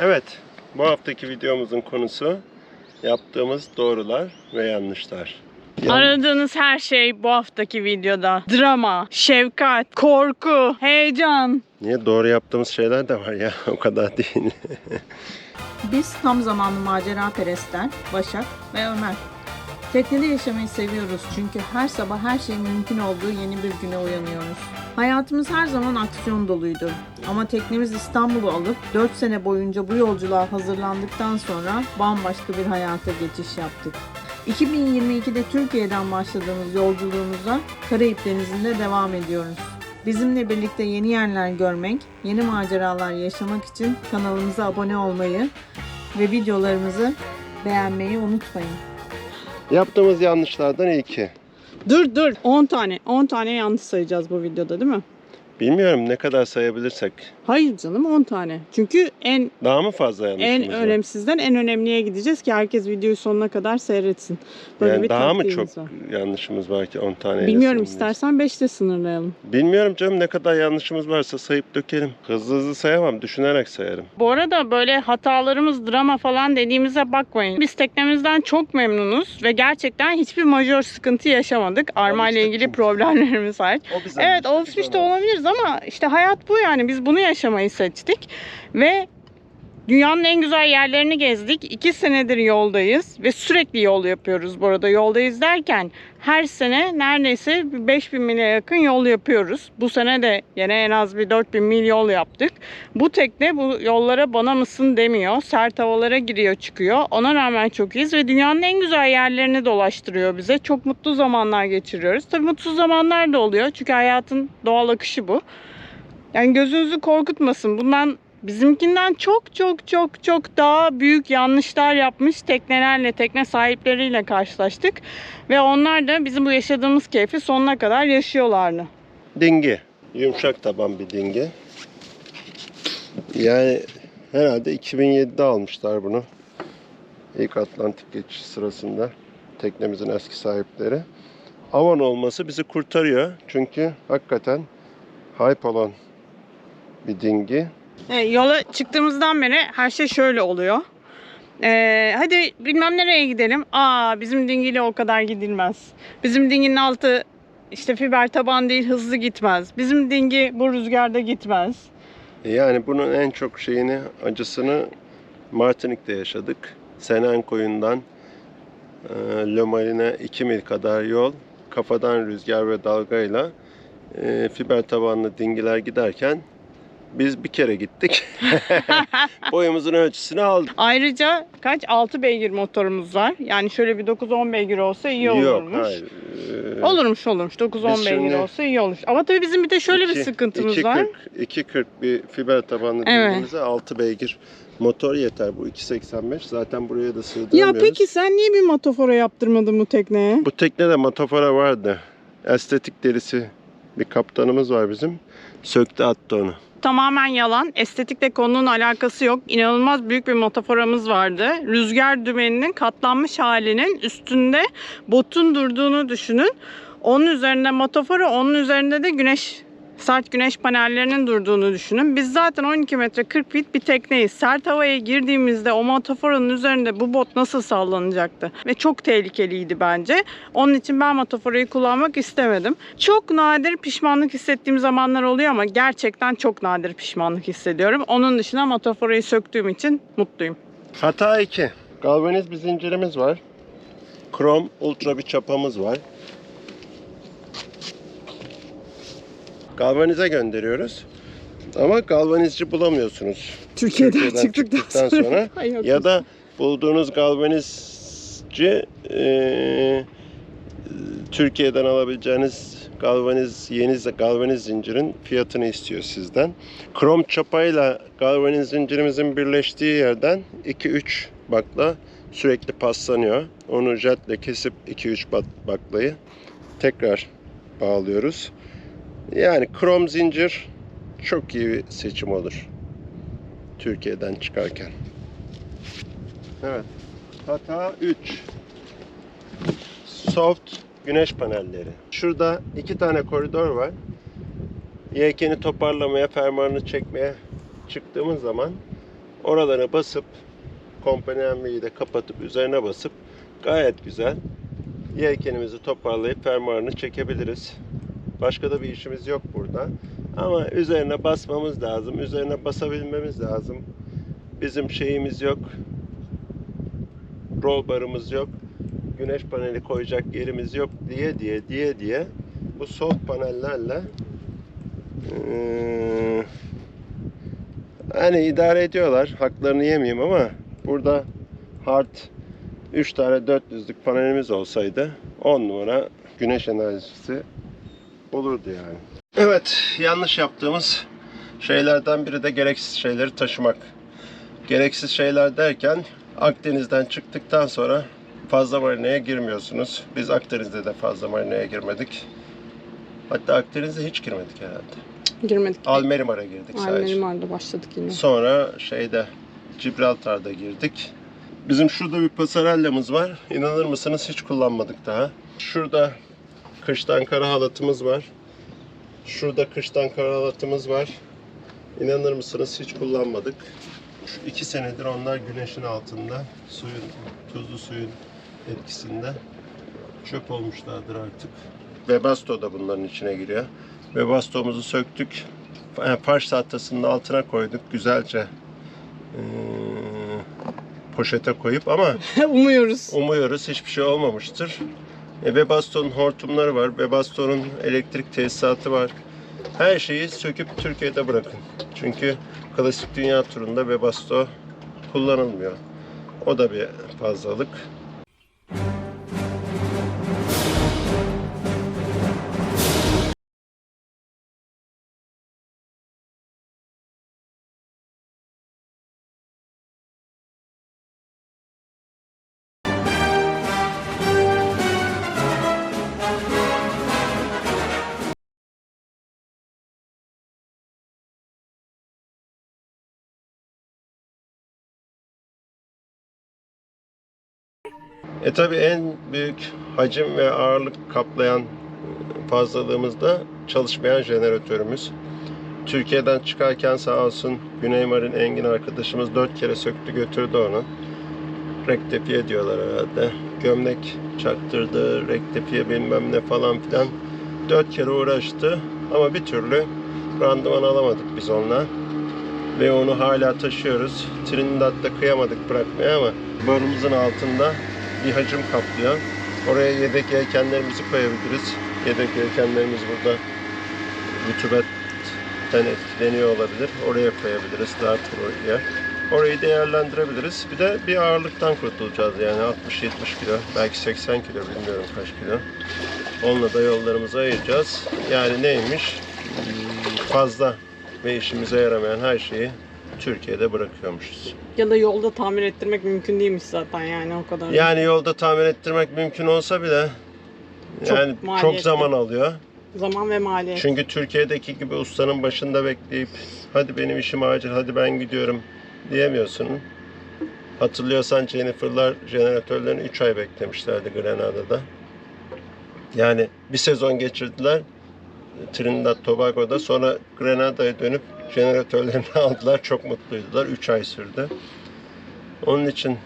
Evet, bu haftaki videomuzun konusu yaptığımız doğrular ve yanlışlar. Aradığınız her şey bu haftaki videoda. Drama, şefkat, korku, heyecan. Niye doğru yaptığımız şeyler de var ya, o kadar değil. Biz tam zamanlı macera perestler Başak ve Ömer. Teknede yaşamayı seviyoruz çünkü her sabah her şeyin mümkün olduğu yeni bir güne uyanıyoruz. Hayatımız her zaman aksiyon doluydu. Ama teknemiz İstanbul'u alıp 4 sene boyunca bu yolculuğa hazırlandıktan sonra bambaşka bir hayata geçiş yaptık. 2022'de Türkiye'den başladığımız yolculuğumuza Karayip Denizi'nde devam ediyoruz. Bizimle birlikte yeni yerler görmek, yeni maceralar yaşamak için kanalımıza abone olmayı ve videolarımızı beğenmeyi unutmayın. Yaptığımız yanlışlardan ilki. Dur. 10 tane. 10 tane yanlış sayacağız bu videoda değil mi? Bilmiyorum ne kadar sayabilirsek. Hayır canım 10 tane. Çünkü Daha mı fazla yanlışımız en var? önemsizden en önemliye gideceğiz ki herkes videoyu sonuna kadar seyretsin. Böyle Yani bir daha mı taktiğimiz çok var. yanlışımız var ki 10 tane? Bilmiyorum, istersen 5'te sınırlayalım. Bilmiyorum canım, ne kadar yanlışımız varsa sayıp dökelim. Hızlı sayamam, düşünerek sayarım. Bu arada böyle hatalarımız drama falan dediğimize bakmayın. Biz teknemizden çok memnunuz ve gerçekten hiçbir majör sıkıntı yaşamadık. Arma ile ilgili problemlerimiz var. Evet, olmuş da olabiliriz ama işte hayat bu yani. Biz bunu yaşamayı seçtik ve dünyanın en güzel yerlerini gezdik. 2 senedir yoldayız ve sürekli yol yapıyoruz bu arada. Yoldayız derken her sene neredeyse 5000 mile yakın yol yapıyoruz. Bu sene de yine en az bir 4000 mil yol yaptık. Bu tekne bu yollara bana mısın demiyor. Sert havalara giriyor çıkıyor. Ona rağmen çok iyiyiz ve dünyanın en güzel yerlerini dolaştırıyor bize. Çok mutlu zamanlar geçiriyoruz. Tabii mutsuz zamanlar da oluyor. Çünkü hayatın doğal akışı bu. Yani gözünüzü korkutmasın. Bundan bizimkinden çok daha büyük yanlışlar yapmış teknelerle, tekne sahipleriyle karşılaştık. Ve onlar da bizim bu yaşadığımız keyfi sonuna kadar yaşıyorlardı. Dingi. Yumuşak taban bir dingi. Yani herhalde 2007'de almışlar bunu. İlk Atlantik geçişi sırasında teknemizin eski sahipleri. Avan olması bizi kurtarıyor. Çünkü hakikaten hype olan bir dingi. Yola çıktığımızdan beri her şey şöyle oluyor. Hadi bilmem nereye gidelim. Bizim dingiyle o kadar gidilmez. Bizim dinginin altı işte fiber taban değil, hızlı gitmez. Bizim dingi bu rüzgarda gitmez. Yani bunun en çok acısını Martinik'te yaşadık. Senen Koyun'dan Le Marine'e 2 mil kadar yol. Kafadan rüzgar ve dalgayla fiber tabanlı dingiler giderken biz bir kere gittik. Boyumuzun ölçüsünü aldık. Ayrıca 6 beygir motorumuz var. Yani şöyle bir 9-10 beygir olsa iyi olurmuş. Yok, hayır. Olurmuş. 9-10 beygir olsa iyi olur. Ama tabii bizim bir de şöyle bir sıkıntımız var. 2.40 bir fiber tabanlı dingimize 6 beygir motor yeter. Bu 2.85. Zaten buraya da sığdıramıyoruz. Ya peki sen niye bir matofora yaptırmadın bu tekneye? Bu teknede matofora vardı. Estetik derisi bir kaptanımız var bizim. Söktü attı onu. Tamamen yalan. Estetikle konunun alakası yok. İnanılmaz büyük bir motoforamız vardı. Rüzgar dümeninin katlanmış halinin üstünde botun durduğunu düşünün. Onun üzerinde motofora, onun üzerinde de sert güneş panellerinin durduğunu düşünün. Biz zaten 12 metre 40 feet bir tekneyiz. Sert havaya girdiğimizde o motoforanın üzerinde bu bot nasıl sallanacaktı? Ve çok tehlikeliydi bence. Onun için ben motoforayı kullanmak istemedim. Çok nadir pişmanlık hissettiğim zamanlar oluyor ama gerçekten çok nadir pişmanlık hissediyorum. Onun dışında motoforayı söktüğüm için mutluyum. Hata 2. Galvaniz bir zincirimiz var. Krom ultra bir çapamız var. Galvanize gönderiyoruz. Ama galvanizci bulamıyorsunuz. Türkiye'den çıktıktan sonra. Ya da bulduğunuz galvanizci Türkiye'den alabileceğiniz yeni galvaniz zincirin fiyatını istiyor sizden. Krom çapayla galvaniz zincirimizin birleştiği yerden 2-3 bakla sürekli paslanıyor. Onu jetle kesip 2-3 baklayı tekrar bağlıyoruz. Yani krom zincir çok iyi bir seçim olur Türkiye'den çıkarken. Evet. Hata 3. Soft güneş panelleri. Şurada 2 tane koridor var. Yelkeni toparlamaya, fermuarını çekmeye çıktığımız zaman Oralara basıp kompanyenliği de kapatıp üzerine basıp gayet güzel yelkenimizi toparlayıp fermuarını çekebiliriz. Başka da bir işimiz yok burada. Ama üzerine basmamız lazım. Üzerine basabilmemiz lazım. Bizim şeyimiz yok. Roll barımız yok. Güneş paneli koyacak yerimiz yok diye bu soft panellerle hani idare ediyorlar. Haklarını yemeyeyim ama burada hard 3 tane 400'lük panelimiz olsaydı 10 numara güneş enerjisi olurdu yani. Evet, yanlış yaptığımız şeylerden biri de gereksiz şeyleri taşımak. Gereksiz şeyler derken Akdeniz'den çıktıktan sonra fazla marineye girmiyorsunuz. Biz Akdeniz'de de fazla marineye girmedik. Hatta Akdeniz'de hiç girmedik herhalde. Girmedik. Almerimar'a girdik sadece. Almerimar'da başladık yine. Sonra Gibraltar'da girdik. Bizim şurada bir pasarellamız var. İnanır mısınız hiç kullanmadık daha. Şurada kıştan kara halatımız var. Şurada kıştan kara halatımız var. İnanır mısınız hiç kullanmadık. Şu 2 senedir onlar güneşin altında, tuzlu suyun etkisinde çöp olmuşlardır artık. Webasto da bunların içine giriyor. Webasto'muzu söktük. Parç tahtasının altına koyduk güzelce. Poşete koyup ama umuyoruz hiçbir şey olmamıştır. Webasto'nun hortumları var. Webasto'nun elektrik tesisatı var. Her şeyi söküp Türkiye'de bırakın. Çünkü klasik dünya turunda Webasto kullanılmıyor. O da bir fazlalık. Tabii en büyük hacim ve ağırlık kaplayan fazlalığımız da çalışmayan jeneratörümüz. Türkiye'den çıkarken sağ olsun Güney Marin Engin arkadaşımız 4 kere söktü götürdü onu. Rektifiye diyorlar herhalde. Gömlek çaktırdı, rektifiye bilmem ne falan filan. 4 kere uğraştı ama bir türlü randıman alamadık biz onunla. Ve onu hala taşıyoruz. Trinidad'da kıyamadık bırakmaya ama barımızın altında bir hacim kaplıyor. Oraya yedek yelkenlerimizi koyabiliriz. Yedek yelkenlerimiz burada rutubetten etkileniyor olabilir. Oraya koyabiliriz daha kuru yer. Orayı değerlendirebiliriz. Bir de bir ağırlıktan kurtulacağız yani 60-70 kilo, belki 80 kilo bilmiyorum kaç kilo. Onunla da yollarımızı ayıracağız. Yani neymiş? Fazla ve işimize yaramayan her şeyi Türkiye'de bırakıyormuşuz. Ya da yolda tamir ettirmek mümkün değilmiş zaten yani o kadar. Yani yolda tamir ettirmek mümkün olsa bile yani çok zaman alıyor. Zaman ve maliyet. Çünkü Türkiye'deki gibi ustanın başında bekleyip hadi benim işim acil, hadi ben gidiyorum diyemiyorsun. Hatırlıyorsan Jennifer'lar jeneratörlerini 3 ay beklemişlerdi Grenada'da. Yani bir sezon geçirdiler Trinidad Tobago'da. Sonra Grenada'ya dönüp jeneratörlerini aldılar. Çok mutluydular. 3 ay sürdü. Onun için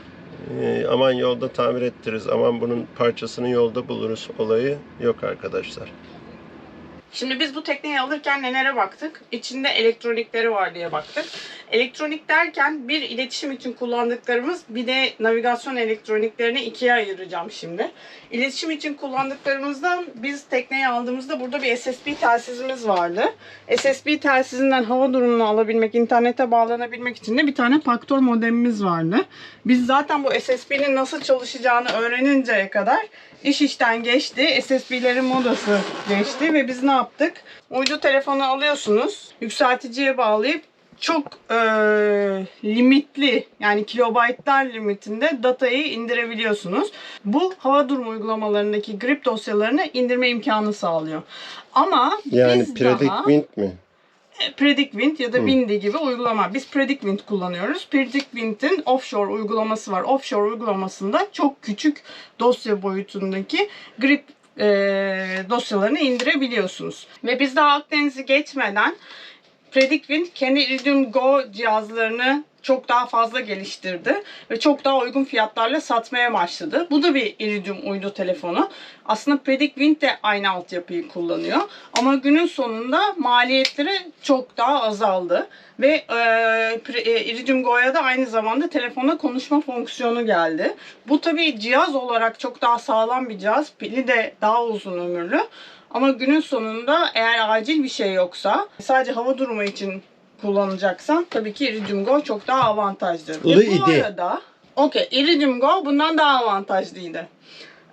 aman yolda tamir ettiririz, aman bunun parçasını yolda buluruz olayı yok arkadaşlar. Şimdi biz bu tekneyi alırken nelere baktık? İçinde elektronikleri var diye baktık. Elektronik derken bir iletişim için kullandıklarımız, bir de navigasyon elektroniklerini ikiye ayıracağım şimdi. İletişim için kullandıklarımızda biz tekneyi aldığımızda burada bir SSB telsizimiz vardı. SSB telsizinden hava durumunu alabilmek, internete bağlanabilmek için de bir tane Paktor modemimiz vardı. Biz zaten bu SSB'nin nasıl çalışacağını öğreninceye kadar iş işten geçti. SSB'lerin modası geçti ve biz ne yaptık? Uydu telefonu alıyorsunuz, yükselticiye bağlayıp çok limitli, yani kilobaytlar limitinde datayı indirebiliyorsunuz. Bu hava durumu uygulamalarındaki grip dosyalarını indirme imkanı sağlıyor. Ama yani biz PredictWind mi? PredictWind ya da Windy gibi uygulama. Biz PredictWind kullanıyoruz. PredictWind'in offshore uygulaması var. Offshore uygulamasında çok küçük dosya boyutundaki grip dosyalarını indirebiliyorsunuz. Ve biz daha Akdeniz'i geçmeden PredictWind kendi Iridium Go cihazlarını çok daha fazla geliştirdi ve çok daha uygun fiyatlarla satmaya başladı. Bu da bir Iridium uydu telefonu. Aslında Predictwind de aynı altyapıyı kullanıyor. Ama günün sonunda maliyetleri çok daha azaldı. Ve Iridium Go'ya da aynı zamanda telefonla konuşma fonksiyonu geldi. Bu tabii cihaz olarak çok daha sağlam bir cihaz. Pili de daha uzun ömürlü. Ama günün sonunda eğer acil bir şey yoksa, sadece hava durumu için kullanacaksan tabii ki Iridium Go çok daha avantajlı. O da Bu iyi. arada Iridium Go bundan daha avantajlıydı.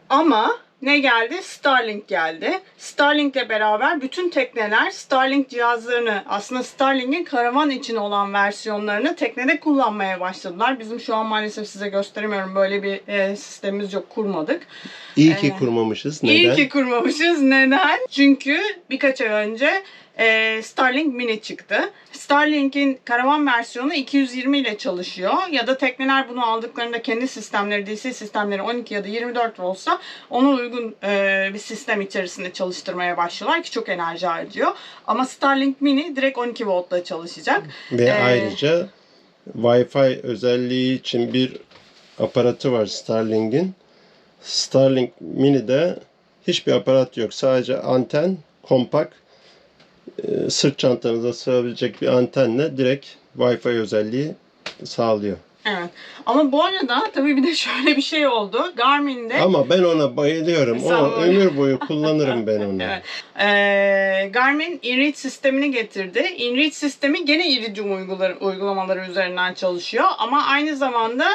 Ama ne geldi? Starlink geldi. Starlink'le beraber bütün tekneler Starlink cihazlarını, aslında Starlink'in karavan için olan versiyonlarını teknede kullanmaya başladılar. Bizim şu an maalesef size gösteremiyorum. Böyle bir sistemimiz yok, kurmadık. İyi ki kurmamışız. Neden? İyi ki kurmamışız. Neden? Çünkü birkaç ay önce Starlink Mini çıktı. Starlink'in karavan versiyonu 220 ile çalışıyor. Ya da tekneler bunu aldıklarında kendi sistemleri, DC sistemleri 12 ya da 24 voltsa ona uygun bir sistem içerisinde çalıştırmaya başlıyorlar ki çok enerji harcıyor. Ama Starlink Mini direkt 12 voltla çalışacak. Ve ayrıca Wi-Fi özelliği için bir aparatı var Starlink'in. Starlink Mini'de hiçbir aparat yok. Sadece anten, kompakt, sırt çantanıza sığabilecek bir antenle direkt Wi-Fi özelliği sağlıyor. Evet. Ama bu arada tabii bir de şöyle bir şey oldu. Garmin'de Ama ben ona bayılıyorum. O ömür boyu kullanırım ben onu. evet. Garmin InReach sistemini getirdi. InReach sistemi gene Iridium uygulamaları üzerinden çalışıyor. Ama aynı zamanda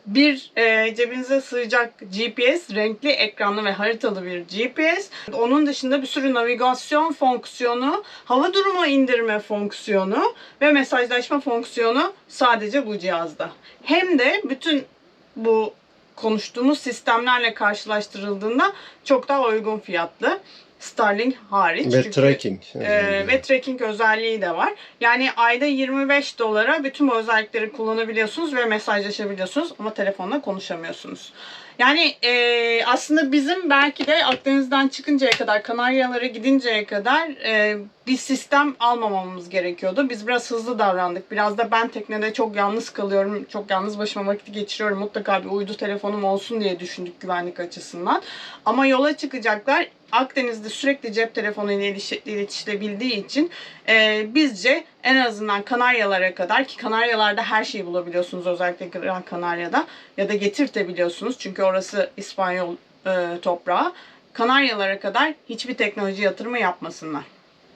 bir cebinize sığacak GPS, renkli ekranlı ve haritalı bir GPS. Onun dışında bir sürü navigasyon fonksiyonu, hava durumu indirme fonksiyonu ve mesajlaşma fonksiyonu sadece bu cihazda. Hem de bütün bu konuştuğumuz sistemlerle karşılaştırıldığında çok daha uygun fiyatlı. Starlink hariç. Ve tracking. Ve tracking özelliği de var. Yani ayda $25 bütün bu özellikleri kullanabiliyorsunuz ve mesajlaşabiliyorsunuz ama telefonla konuşamıyorsunuz. Yani aslında bizim belki de Akdeniz'den çıkıncaya kadar, Kanaryalara gidinceye kadar bir sistem almamamız gerekiyordu. Biz biraz hızlı davrandık. Biraz da ben teknede çok yalnız kalıyorum, çok yalnız başıma vakit geçiriyorum. Mutlaka bir uydu telefonum olsun diye düşündük güvenlik açısından. Ama yola çıkacaklar. Akdeniz'de sürekli cep telefonu ile iletişilebildiği için bizce en azından Kanaryalara kadar, ki Kanaryalarda her şeyi bulabiliyorsunuz, özellikle Gran Canaria'da, ya da getirtebiliyorsunuz çünkü orası İspanyol toprağı. Kanaryalara kadar hiçbir teknoloji yatırımı yapmasınlar.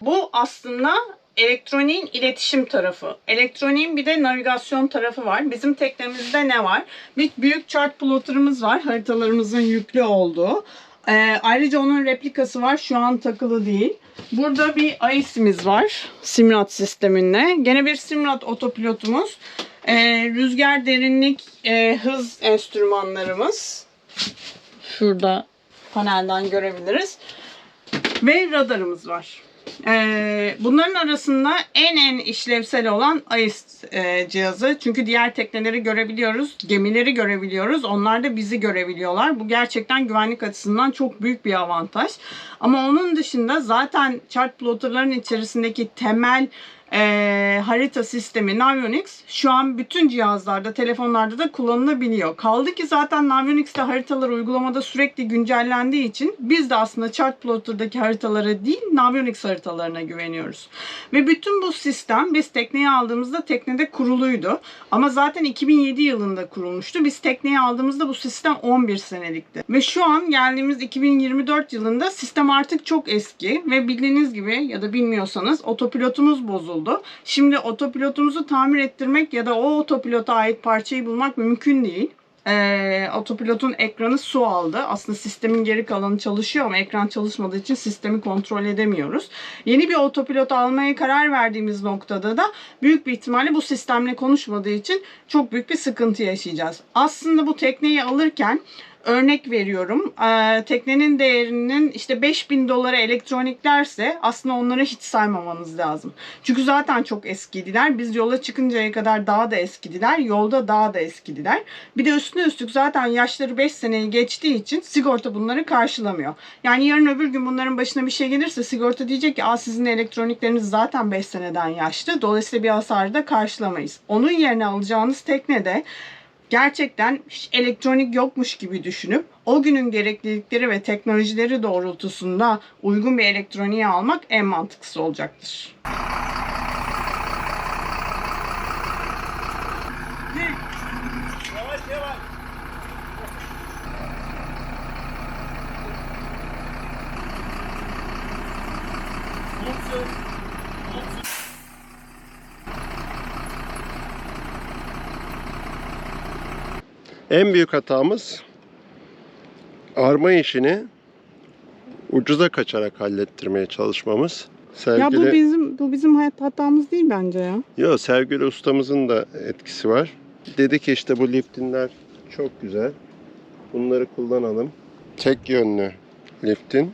Bu aslında elektroniğin iletişim tarafı. Elektroniğin bir de navigasyon tarafı var. Bizim teknemizde ne var? Bir büyük chart plotter'ımız var. Haritalarımızın yüklü olduğu. Ayrıca onun replikası var. Şu an takılı değil. Burada bir AIS'imiz var. Simrad sisteminle. Gene bir Simrad otopilotumuz. Rüzgar, derinlik, hız enstrümanlarımız. Şurada panelden görebiliriz. Ve radarımız var. Bunların arasında en işlevsel olan AIS cihazı. Çünkü diğer tekneleri görebiliyoruz, gemileri görebiliyoruz. Onlar da bizi görebiliyorlar. Bu gerçekten güvenlik açısından çok büyük bir avantaj. Ama onun dışında zaten chart plotter'ların içerisindeki temel harita sistemi Navionics şu an bütün cihazlarda, telefonlarda da kullanılabiliyor. Kaldı ki zaten Navionics'te haritalar uygulamada sürekli güncellendiği için biz de aslında chart plotter'daki haritalara değil, Navionics haritalarına güveniyoruz. Ve bütün bu sistem biz tekneyi aldığımızda teknede kuruluydu. Ama zaten 2007 yılında kurulmuştu. Biz tekneyi aldığımızda bu sistem 11 senelikti. Ve şu an geldiğimiz 2024 yılında sistem artık çok eski ve bildiğiniz gibi ya da bilmiyorsanız otopilotumuz bozuldu. Şimdi otopilotumuzu tamir ettirmek ya da o otopilota ait parçayı bulmak mümkün değil. Otopilotun ekranı su aldı. Aslında sistemin geri kalanı çalışıyor ama ekran çalışmadığı için sistemi kontrol edemiyoruz. Yeni bir otopilot almaya karar verdiğimiz noktada da büyük bir ihtimalle bu sistemle konuşmadığı için çok büyük bir sıkıntı yaşayacağız. Aslında bu tekneyi alırken örnek veriyorum. Teknenin değerinin işte $5.000 elektroniklerse aslında onları hiç saymamanız lazım. Çünkü zaten çok eskiydiler. Biz yola çıkıncaya kadar daha da eskiydiler. Yolda daha da eskiydiler. Bir de üstüne üstlük zaten yaşları 5 seneyi geçtiği için sigorta bunları karşılamıyor. Yani yarın öbür gün bunların başına bir şey gelirse sigorta diyecek ki sizin elektronikleriniz zaten 5 seneden yaşlı. Dolayısıyla bir hasarı da karşılamayız. Onun yerine alacağınız teknede gerçekten hiç elektronik yokmuş gibi düşünüp o günün gereklilikleri ve teknolojileri doğrultusunda uygun bir elektroniği almak en mantıklısı olacaktır. En büyük hatamız arma işini ucuza kaçarak hallettirmeye çalışmamız. Bu bizim hayat hatamız değil bence ya. Yok, sevgili ustamızın da etkisi var. Dedi ki işte bu liftinler çok güzel. Bunları kullanalım. Tek yönlü liftin.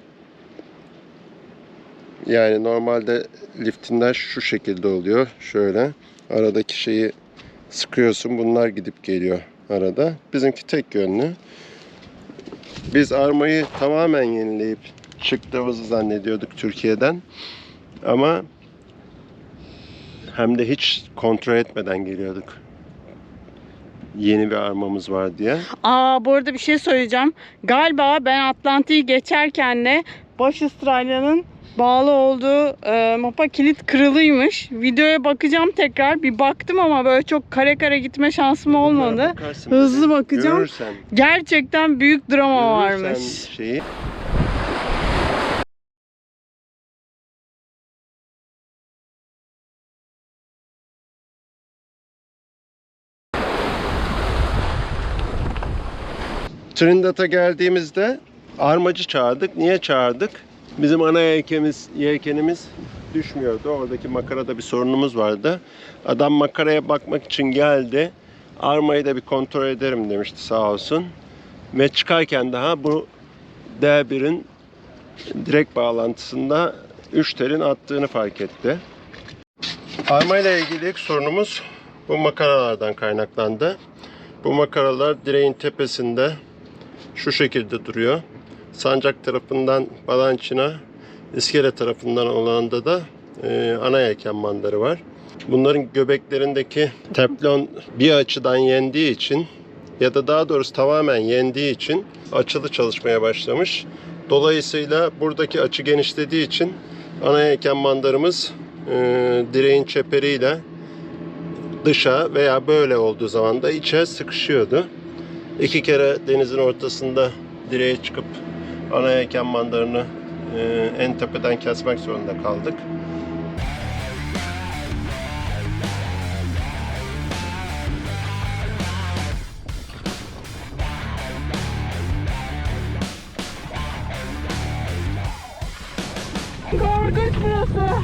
Yani normalde liftinler şu şekilde oluyor. Şöyle aradaki şeyi sıkıyorsun. Bunlar gidip geliyor arada. Bizimki tek yönlü. Biz armayı tamamen yenileyip çıktığımızı zannediyorduk Türkiye'den. Ama hem de hiç kontrol etmeden geliyorduk. Yeni bir armamız var diye. Bu arada bir şey söyleyeceğim. Galiba ben Atlantik'i geçerken de baş ıstralyanın bağlı olduğu mapa kilit kırılıymış. Videoya bakacağım tekrar. Bir baktım ama böyle çok kare kare gitme şansım olmadı. Hızlı bakacağım. Görürsen, Gerçekten büyük drama varmış. Şeyi. Trinidad'a geldiğimizde armacı çağırdık. Niye çağırdık? Bizim ana yelkenimiz düşmüyordu. Oradaki makarada bir sorunumuz vardı. Adam makaraya bakmak için geldi. Armayı da bir kontrol ederim demişti sağ olsun. Ve çıkarken daha bu D1'in direkt bağlantısında 3 telin attığını fark etti. Armayla ilgili ilk sorunumuz bu makaralardan kaynaklandı. Bu makaralar direğin tepesinde şu şekilde duruyor. Sancak tarafından balançına, iskele tarafından olanda da ana yelken mandarı var. Bunların göbeklerindeki teflon bir açıdan yendiği için ya da daha doğrusu tamamen yendiği için açılı çalışmaya başlamış. Dolayısıyla buradaki açı genişlediği için ana yelken mandarımız direğin çeperiyle dışa veya böyle olduğu zaman da içe sıkışıyordu. 2 kere denizin ortasında direğe çıkıp ana yelken mandarını en tepeden kesmek zorunda kaldık. Korkunç burası.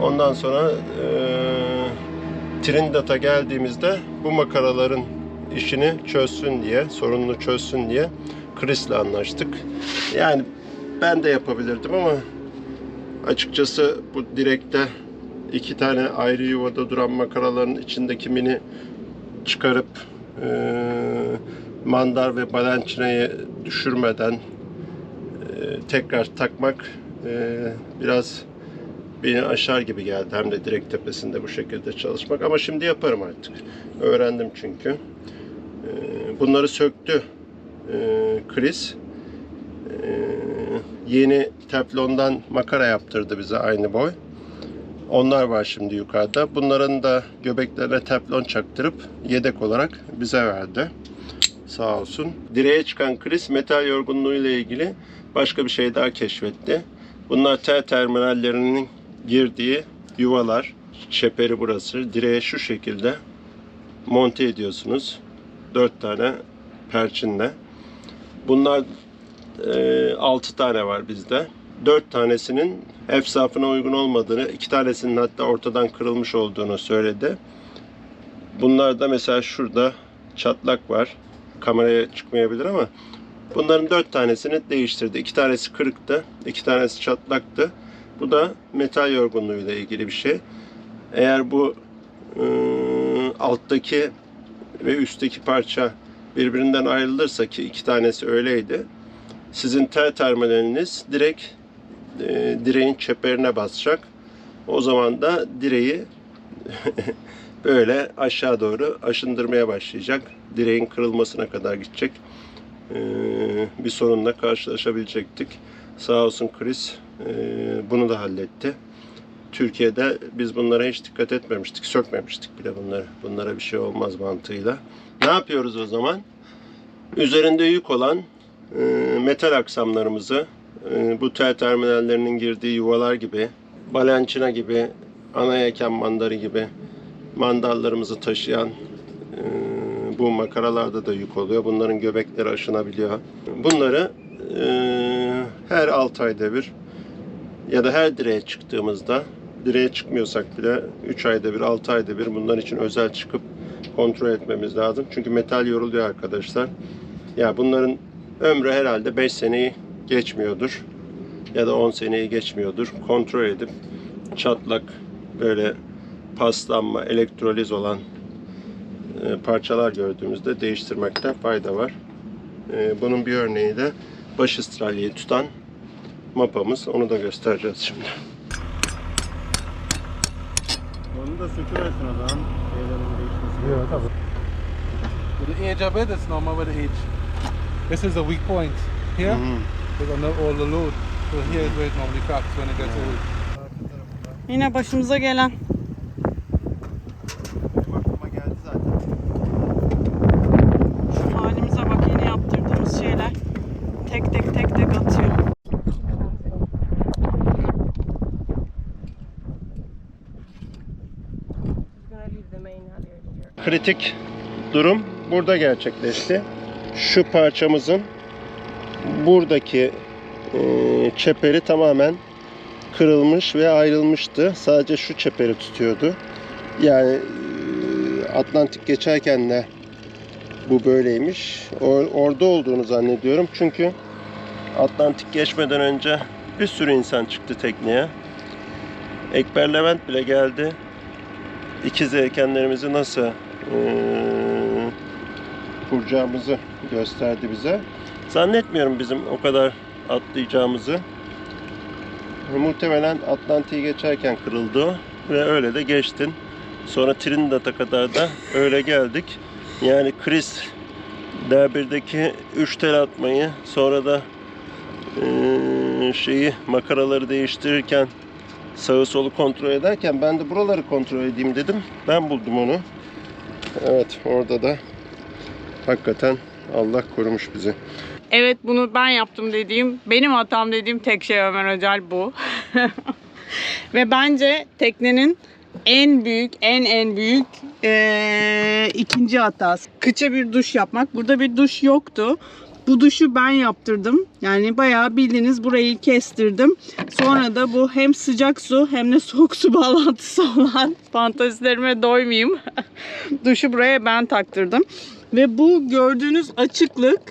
Ondan sonra Trinidad'a geldiğimizde bu makaraların işini çözsün diye, sorununu çözsün diye Chris'le anlaştık. Yani ben de yapabilirdim ama açıkçası bu direkte 2 tane ayrı yuvada duran makaraların içindeki mini çıkarıp mandar ve balançinayı düşürmeden tekrar takmak biraz beni aşar gibi geldi. Hem de direkt tepesinde bu şekilde çalışmak. Ama şimdi yaparım artık. Öğrendim çünkü. Bunları söktü Chris. Yeni teflondan makara yaptırdı bize aynı boy. Onlar var şimdi yukarıda. Bunların da göbeklerine teflon çaktırıp yedek olarak bize verdi. Sağ olsun. Direğe çıkan Chris metal yorgunluğu ile ilgili başka bir şey daha keşfetti. Bunlar tel terminallerinin girdiği yuvalar. Çeperi burası. Direğe şu şekilde monte ediyorsunuz. 4 tane perçinle. Bunlar 6 tane var bizde. 4 tanesinin efsafına uygun olmadığını, 2 tanesinin hatta ortadan kırılmış olduğunu söyledi. Bunlar da mesela şurada çatlak var. Kameraya çıkmayabilir ama bunların 4 tanesini değiştirdi. 2 tanesi kırıktı, 2 tanesi çatlaktı. Bu da metal yorgunluğuyla ilgili bir şey. Eğer bu alttaki ve üstteki parça birbirinden ayrılırsa, ki 2 tanesi öyleydi, sizin tel terminaliniz direkt direğin çeperine basacak. O zaman da direği böyle aşağı doğru aşındırmaya başlayacak. Direğin kırılmasına kadar gidecek. Bir sorunla karşılaşabilecektik. Sağ olsun Chris bunu da halletti. Türkiye'de biz bunlara hiç dikkat etmemiştik. Sökmemiştik bile bunları. Bunlara bir şey olmaz mantığıyla. Ne yapıyoruz o zaman? Üzerinde yük olan metal aksamlarımızı bu tel terminallerinin girdiği yuvalar gibi, balençina gibi, ana yelken mandarı gibi mandallarımızı taşıyan bu makaralarda da yük oluyor. Bunların göbekleri aşınabiliyor. Bunları her 6 ayda bir ya da her direğe çıktığımızda, direğe çıkmıyorsak bile 3 ayda bir, 6 ayda bir bunlar için özel çıkıp kontrol etmemiz lazım. Çünkü metal yoruluyor arkadaşlar. Ya bunların ömrü herhalde 5 seneyi geçmiyordur. Ya da 10 seneyi geçmiyordur. Kontrol edip çatlak, böyle paslanma, elektroliz olan parçalar gördüğümüzde değiştirmekte fayda var. Bunun bir örneği de baş istralyeyi tutan mapamız. Onu da göstereceğiz şimdi. Onu da söküversin o zaman. Şeylerin değişmesi. Yeah, tabii. With the age of it, it's normal with the age. This is a weak point. Here, they're gonna all the load. So here is where it normally cracks when it gets old. Yine başımıza gelen. Benim aklıma geldi zaten. Şu halimize bak, yeni yaptırdığımız şeyler tek tek tek tek atıyor. Kritik durum burada gerçekleşti. Şu parçamızın buradaki çeperi tamamen kırılmış ve ayrılmıştı. Sadece şu çeperi tutuyordu. Yani Atlantik geçerken de bu böyleymiş. Orada olduğunu zannediyorum. Çünkü Atlantik geçmeden önce bir sürü insan çıktı tekneye. Ekber Levent bile geldi. İkiz yelkenlerimizi nasıl kuracağımızı gösterdi bize. Zannetmiyorum bizim o kadar atlayacağımızı. Muhtemelen Atlantik'i geçerken kırıldı o ve öyle de geçtin. Sonra Trinidad'a kadar da öyle geldik. Yani Chris D1'deki 3 tel atmayı, sonra da makaraları değiştirirken, sağı solu kontrol ederken ben de buraları kontrol edeyim dedim. Ben buldum onu. Evet, orada da hakikaten Allah korumuş bizi. Evet, bunu ben yaptım dediğim, benim hatam dediğim tek şey Ömer Öcal bu. Ve bence teknenin en büyük ikinci hatası. Kıça bir duş yapmak. Burada bir duş yoktu. Bu duşu ben yaptırdım. Yani bayağı bildiğiniz burayı kestirdim. Sonra da bu hem sıcak su hem de soğuk su bağlantısı olan, fantazilerime doymayayım, duşu buraya ben taktırdım. Ve bu gördüğünüz açıklık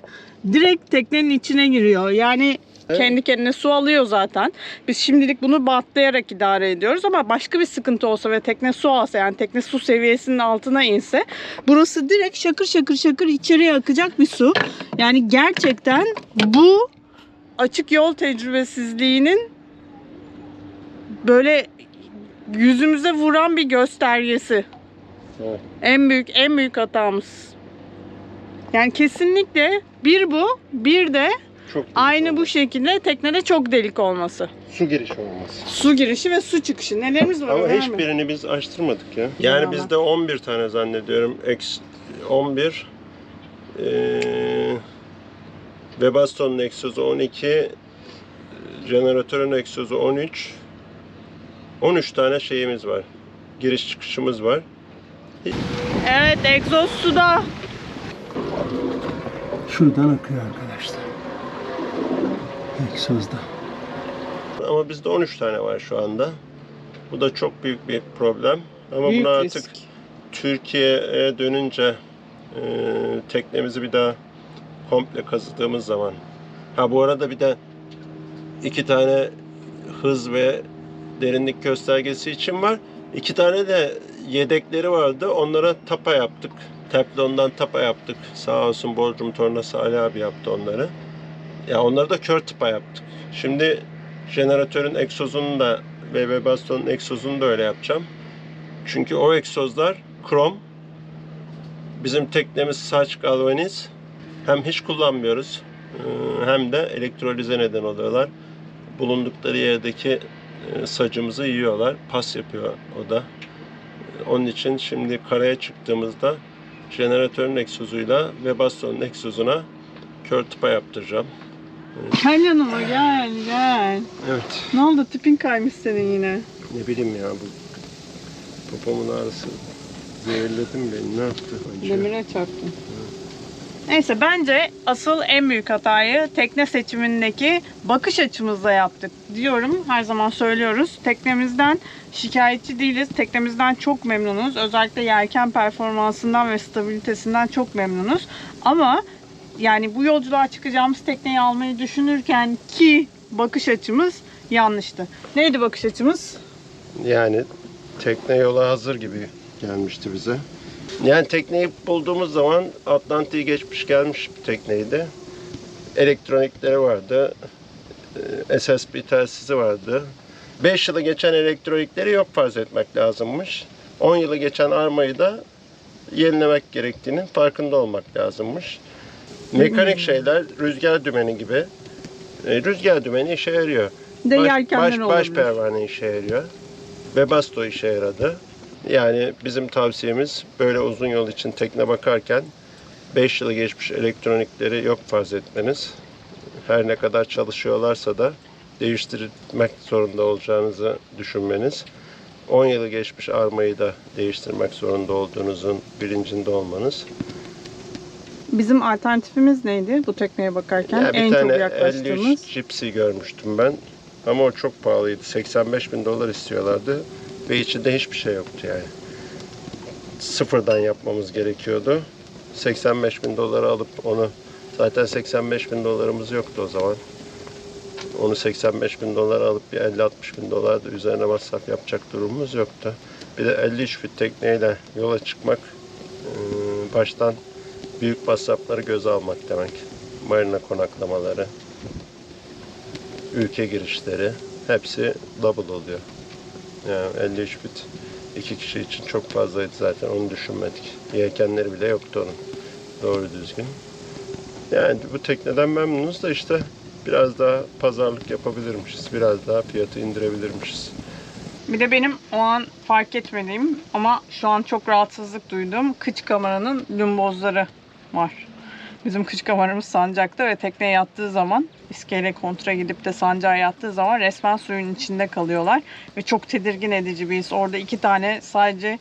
direkt teknenin içine giriyor. Yani kendi kendine su alıyor zaten. Biz şimdilik bunu bantlayarak idare ediyoruz ama başka bir sıkıntı olsa ve tekne su alsa, yani tekne su seviyesinin altına inse, burası direkt şakır şakır şakır içeriye akacak bir su. Yani gerçekten bu açık yol tecrübesizliğinin böyle yüzümüze vuran bir göstergesi. Evet. En büyük hatamız. Yani kesinlikle bir bu, bir de Çok aynı bu şekilde teknede çok delik olması. su girişi olması. Su girişi ve su çıkışı. Nelerimiz var? Ama öyle mi? hiçbirini biz açtırmadık ya. Yani Tamam. bizde 11 tane zannediyorum. 11 Webastone'un egzozu 12, jeneratörün egzozu 13 tane şeyimiz var. Giriş çıkışımız var. Evet, egzoz suda. Şuradan akıyor arkadaşlar. Egzozda. ama bizde 13 tane var şu anda. Bu da çok büyük bir problem. Ama Büyük bunu risk. artık Türkiye'ye dönünce teknemizi bir daha komple kazıdığımız zaman. Ha bu arada bir de 2 tane hız ve derinlik göstergesi için var. 2 tane de yedekleri vardı. Onlara tapa yaptık. Teflondan tapa yaptık. Sağ olsun Bodrum Tornası Ali abi yaptı onları. Ya onları da kör tıpa yaptık. Şimdi jeneratörün egzozunu da ve Webasto'nun egzozunu da öyle yapacağım. Çünkü o egzozlar krom. Bizim teknemiz saç galvaniz. Hem hiç kullanmıyoruz hem de elektrolize neden oluyorlar. Bulundukları yerdeki sacımızı yiyorlar. Pas yapıyor o da. Onun için şimdi karaya çıktığımızda jeneratörün egzozuyla Webasto'nun egzozuna kör tıpa yaptıracağım. Gel yanıma gel. Evet. Ne oldu, tipin kaymış senin yine. Ne bileyim ya bu popomun ağrısı zehirledi mi beni, ne yaptı? Demire çarptın. Neyse, bence asıl en büyük hatayı tekne seçimindeki bakış açımızda yaptık diyorum. Her zaman söylüyoruz. Teknemizden şikayetçi değiliz. Teknemizden çok memnunuz. Özellikle yelken performansından ve stabilitesinden çok memnunuz. Ama yani bu yolculuğa çıkacağımız tekneyi almayı düşünürken ki bakış açımız yanlıştı. Neydi bakış açımız? Yani tekne yola hazır gibi gelmişti bize. Yani tekneyi bulduğumuz zaman Atlantik'i geçmiş gelmiş bir tekneydi. Elektronikleri vardı. SSB telsizi vardı. 5 yılı geçen elektronikleri yok farz etmek lazımmış. 10 yılı geçen armayı da yenilemek gerektiğinin farkında olmak lazımmış. Mekanik şeyler, rüzgar dümeni gibi. Rüzgar dümeni işe yarıyor. Bir de yelkenler baş olabilir. pervane işe yarıyor. Webasto işe yaradı. Yani bizim tavsiyemiz böyle uzun yol için tekne bakarken 5 yılı geçmiş elektronikleri yok farz etmeniz. Her ne kadar çalışıyorlarsa da değiştirmek zorunda olacağınızı düşünmeniz. 10 yılı geçmiş armayı da değiştirmek zorunda olduğunuzun bilincinde olmanız. Bizim alternatifimiz neydi bu tekneye bakarken? Ya bir en çok tane yaklaştığımız. 53 Gypsy görmüştüm ben. Ama o çok pahalıydı. 85.000 dolar istiyorlardı. Ve içinde hiçbir şey yoktu yani. Sıfırdan yapmamız gerekiyordu. 85.000 dolara alıp onu, zaten 85.000 dolarımız yoktu o zaman. Onu 85.000 dolara alıp bir 50-60.000 dolar da üzerine masraf yapacak durumumuz yoktu. Bir de 53 fit tekneyle yola çıkmak baştan büyük masrafları göze almak demek. Marina konaklamaları, ülke girişleri hepsi double oluyor. Yani 53 fit 2 kişi için çok fazlaydı zaten, onu düşünmedik. Yelkenleri bile yoktu onun doğru düzgün. Yani bu tekneden memnunuz da işte biraz daha pazarlık yapabilirmişiz. Biraz daha fiyatı indirebilirmişiz. Bir de benim o an fark etmediğim ama şu an çok rahatsızlık duyduğum kıç kameranın lümbozları var. Bizim kıç kameramız sancakta ve tekneye yattığı zaman, iskele kontra gidip de sancağa yattığı zaman resmen suyun içinde kalıyorlar. Ve çok tedirgin edici bir his. Orada 2 tane sadece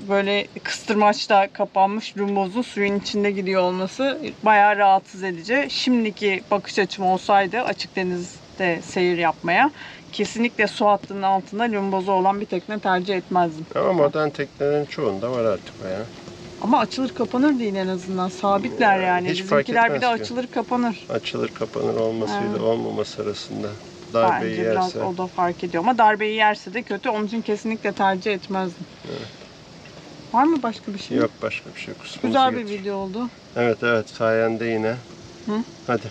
böyle kıstırmaçla kapanmış lümbozun suyun içinde gidiyor olması bayağı rahatsız edici. Şimdiki bakış açım olsaydı açık denizde seyir yapmaya kesinlikle su hattının altında lümbozu olan bir tekne tercih etmezdim. Ama modern teknelerin çoğunda var artık bayağı. Ama açılır kapanır değil en azından. Sabitler yani. Hiç fark Bizimkiler bir de etmez ki. açılır kapanır. Açılır kapanır olmasıyla Evet. olmaması arasında darbeyi Bence biraz yerse. o da fark ediyor. Ama darbeyi yerse de kötü. Onun için kesinlikle tercih etmezdim. Evet. Var mı başka bir şey? Yok başka bir şey yok. Güzel bir video oldu. Evet sayende yine. Hı? Hadi.